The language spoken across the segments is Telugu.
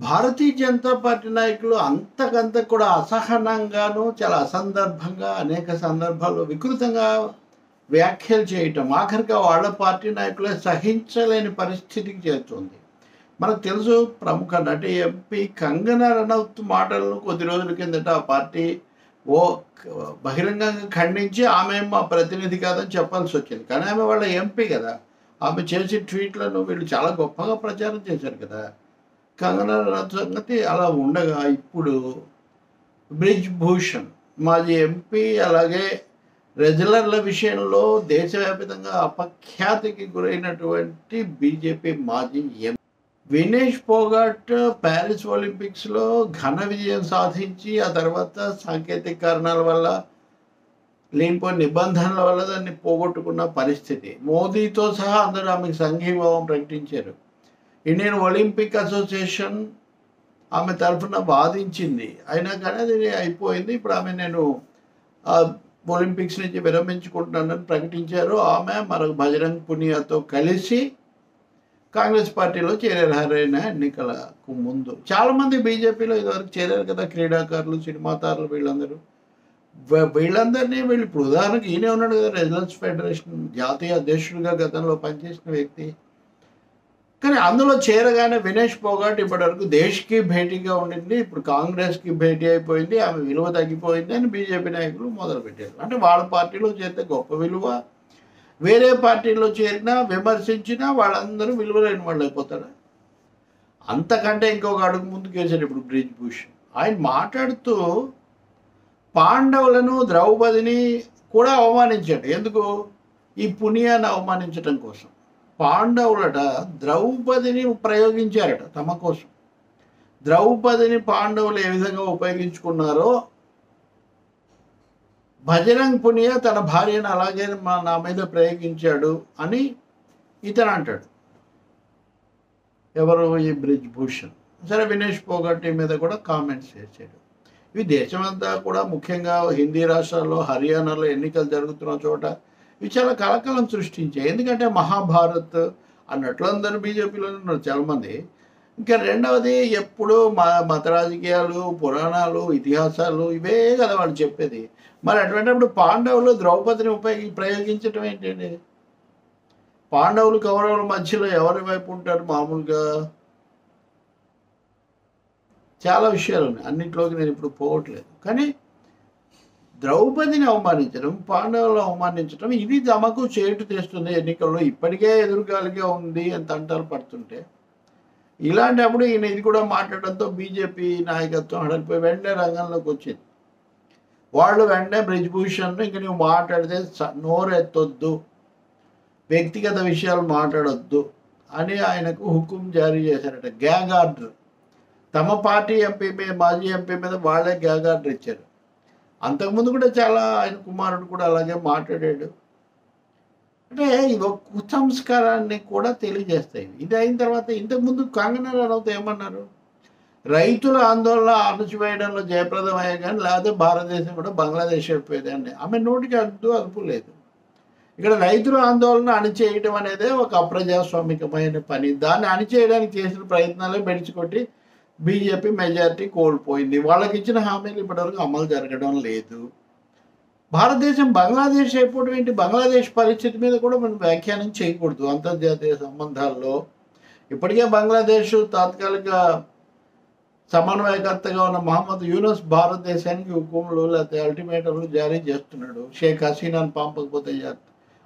భారతీయ జనతా పార్టీ నాయకులు అంతకంత కూడా అసహనంగాను చాలా అసందర్భంగా అనేక సందర్భాల్లో వికృతంగా వ్యాఖ్యలు చేయటం ఆఖరిగా వాళ్ళ పార్టీ నాయకులే సహించలేని పరిస్థితికి చేరుతుంది. మనకు తెలుసు ప్రముఖ నటి ఎంపీ కంగనా రనౌత్ మాటలను కొద్ది రోజుల కిందట ఆ పార్టీ ఓ బహిరంగంగా ఖండించి ఆమె మా ప్రతినిధి కాదని చెప్పాల్సి వచ్చింది. కానీ ఆమె వాళ్ళ ఎంపీ కదా, ఆమె చేసే ట్వీట్లను వీళ్ళు చాలా గొప్పగా ప్రచారం చేశారు కదా. కంగనా రనౌత్ సంగతి అలా ఉండగా ఇప్పుడు బ్రిజ్ భూషణ్ మాజీ ఎంపీ అలాగే రెజ్లర్ల విషయంలో దేశవ్యాప్తంగా అపఖ్యాతికి గురైనటువంటి బీజేపీ మాజీ ఎంపీ వినేష్ పోగాట్ ప్యారిస్ ఒలింపిక్స్లో ఘన విజయం సాధించి ఆ తర్వాత సాంకేతిక కారణాల వల్ల లేనిపోయిన నిబంధనల వల్ల దాన్ని పోగొట్టుకున్న పరిస్థితి. మోదీతో సహా అందరూ ఆమెకు సంఘీభావం ప్రకటించారు. ఇండియన్ ఒలింపిక్ అసోసియేషన్ ఆమె తరఫున వాదించింది, అయినా కానీ అది అయిపోయింది. ఇప్పుడు ఆమె నేను ఒలింపిక్స్ నుంచి విరమించుకుంటున్నానని ప్రకటించారు. ఆమె మరొక బజరంగ్ పునియాతో కలిసి కాంగ్రెస్ పార్టీలో చేరారు. ఎన్నికలకు ముందు చాలామంది బీజేపీలో ఇదివరకు చేరారు కదా, క్రీడాకారులు, సినిమా తారులు, వీళ్ళందరినీ ఇప్పుడు ఉదాహరణకు ఈయనే ఉన్నాడు కదా, రెజ్లర్స్ ఫెడరేషన్ జాతీయ అధ్యక్షుడిగా గతంలో పనిచేసిన వ్యక్తి. కానీ అందులో చేరగానే వినేష్ పోగాట్ ఇప్పటివరకు దేశ్కి భేటీగా ఉండింది, ఇప్పుడు కాంగ్రెస్కి భేటీ అయిపోయింది, ఆమె విలువ తగ్గిపోయింది అని బీజేపీ నాయకులు మొదలుపెట్టారు. అంటే వాళ్ళ పార్టీలో చేరితే గొప్ప విలువ, వేరే పార్టీలో చేరినా విమర్శించినా వాళ్ళందరూ విలువలేని వాళ్ళు అయిపోతారు. అంతకంటే ఇంకొక అడుగు ముందుకు వేశారు ఇప్పుడు బ్రిజ్ భూషణ్. ఆయన మాట్లాడుతూ పాండవులను ద్రౌపదిని కూడా అవమానించాడు. ఎందుకు? ఈ పుణ్యాన్ని అవమానించడం కోసం. పాండవులట ద్రౌపదిని ప్రయోగించారట తమ కోసం. ద్రౌపదిని పాండవులు ఏ విధంగా ఉపయోగించుకున్నారో బజరంగ్ పునియా తన భార్యను అలాగే నా మీద ప్రయోగించాడు అని ఇతను అంటాడు. ఎవరు? ఈ బ్రిజ్ భూషణ్. సరే, వినేష్ పోగట్ మీద కూడా కామెంట్స్ చేశాడు. ఇవి దేశమంతా కూడా ముఖ్యంగా హిందీ రాష్ట్రాల్లో, హర్యానాలో ఎన్నికలు జరుగుతున్న చోట ఇవి చాలా కలకలం సృష్టించాయి. ఎందుకంటే మహాభారత్ అన్నట్లు అందరూ బీజేపీలో ఉన్నారు చాలామంది. ఇంకా రెండవది ఎప్పుడు మత రాజకీయాలు, పురాణాలు, ఇతిహాసాలు ఇవే కదా వాళ్ళు చెప్పేది. మరి అటువంటిప్పుడు పాండవులు ద్రౌపదిని ప్రయోగించడం ఏంటండి? పాండవులు కౌరవుల మధ్యలో ఎవరి వైపు ఉంటారు? మామూలుగా చాలా విషయాలు ఉన్నాయి, అన్నింటిలోకి నేను ఇప్పుడు పోవట్లేదు. కానీ ద్రౌపదిని అవమానించడం, పాండవులను అవమానించడం ఇది తమకు చేటు తెస్తుంది ఎన్నికల్లో. ఇప్పటికే ఎదురుగాలిగా ఉంది అని తంటాలు పడుతుంటే ఇలాంటప్పుడు ఈయన ఇది కూడా మాట్లాడడంతో బీజేపీ నాయకత్వం హడలిపోయి వెంటనే రంగంలోకి వచ్చింది. వాళ్ళు వెంటనే బ్రిజ్ భూషణ్ ఇంక నువ్వు మాట్లాడితే నోరు ఎత్తొద్దు, వ్యక్తిగత విషయాలు మాట్లాడొద్దు అని ఆయనకు హుకుం జారీ చేశారట. Gag order. తమ పార్టీ ఎంపీ మీద, మాజీ ఎంపీ మీద వాళ్ళే గ్యాగ్ ఆర్డర్ ఇచ్చారు. అంతకుముందు కూడా చాలా ఆయన కుమారుడు కూడా అలాగే మాట్లాడాడు. అంటే ఇవి కుసంస్కారాన్ని కూడా తెలియజేస్తాయి. ఇది అయిన తర్వాత ఇంతకుముందు కంగనా రనౌత్ ఏమన్నారు? రైతుల ఆందోళన అణచివేయడంలో జయప్రదమయ్యే కానీ లేకపోతే భారతదేశం కూడా బంగ్లాదేశ్ అయిపోయేదండి. ఆమె నోటికి అదుపు లేదు. ఇక్కడ రైతుల ఆందోళన అణిచేయడం అనేది ఒక అప్రజాస్వామికమైన పని. దాన్ని అణిచేయడానికి చేసిన ప్రయత్నాలే బెడిచికొట్టి బీజేపీ మెజారిటీ కోల్పోయింది. వాళ్ళకి ఇచ్చిన హామీలు ఇప్పటివరకు అమలు జరగడం లేదు. భారతదేశం బంగ్లాదేశ్ అయిపోవడం ఏంటి? బంగ్లాదేశ్ పరిస్థితి మీద కూడా మనం వ్యాఖ్యానం చేయకూడదు అంతర్జాతీయ సంబంధాల్లో. ఇప్పటికే బంగ్లాదేశ్ తాత్కాలిక సమన్వయకర్తగా ఉన్న మహమ్మద్ యూనస్ భారతదేశానికి హుకుములు లేకపోతే అల్టిమేటంలు జారీ చేస్తున్నాడు. షేక్ హసీనాను పంపకపోతే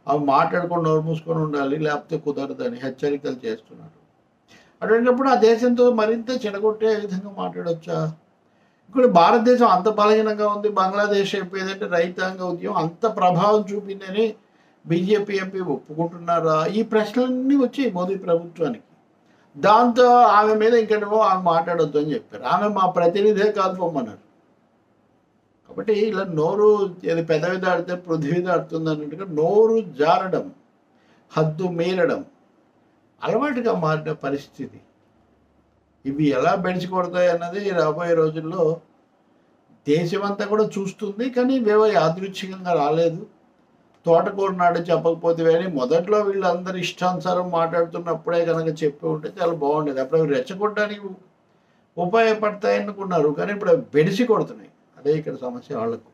అవి మాట్లాడుకొని నోరు మూసుకొని ఉండాలి, లేకపోతే కుదరదని హెచ్చరికలు చేస్తున్నాడు. అటువంటిప్పుడు ఆ దేశంతో మరింత చెడగొట్టే విధంగా మాట్లాడవచ్చా? ఇక్కడ భారతదేశం అంత బలహీనంగా ఉంది, బంగ్లాదేశ్ అయిపోయేదంటే రైతాంగ ఉద్యమం అంత ప్రభావం చూపిందని బీజేపీ ఎంపీ ఒప్పుకుంటున్నారా? ఈ ప్రశ్నలన్నీ వచ్చాయి మోదీ ప్రభుత్వానికి. దాంతో ఆమె మీద ఇంకేమో ఆమె మాట్లాడొద్దు అని చెప్పారు. ఆమె మా ప్రతినిధే కాదు పొమ్మన్నారు. కాబట్టి ఇలా నోరు అది పెదవి దాడితే పృథ్వీ దాడుతుంది అన్నట్టుగా నోరు జారడం, హద్దు మీరడం అలవాటుగా మారిన పరిస్థితి. ఇవి ఎలా బెడిచికొడతాయి అన్నది రాబోయే రోజుల్లో దేశమంతా కూడా చూస్తుంది. కానీ ఇవేవో యాదృచ్ఛికంగా రాలేదు. తోటకూర నాడు చెప్పకపోతే అని మొదట్లో వీళ్ళందరూ ఇష్టానుసారం మాట్లాడుతున్నప్పుడే కనుక చెప్పి ఉంటే చాలా బాగుండేది. అప్పుడు అవి రెచ్చగొట్టడానికి ఉపయోగపడతాయి అనుకున్నారు, కానీ ఇప్పుడు అవి బెడిసి కొడుతున్నాయి. అదే ఇక్కడ సమస్య వాళ్ళకు.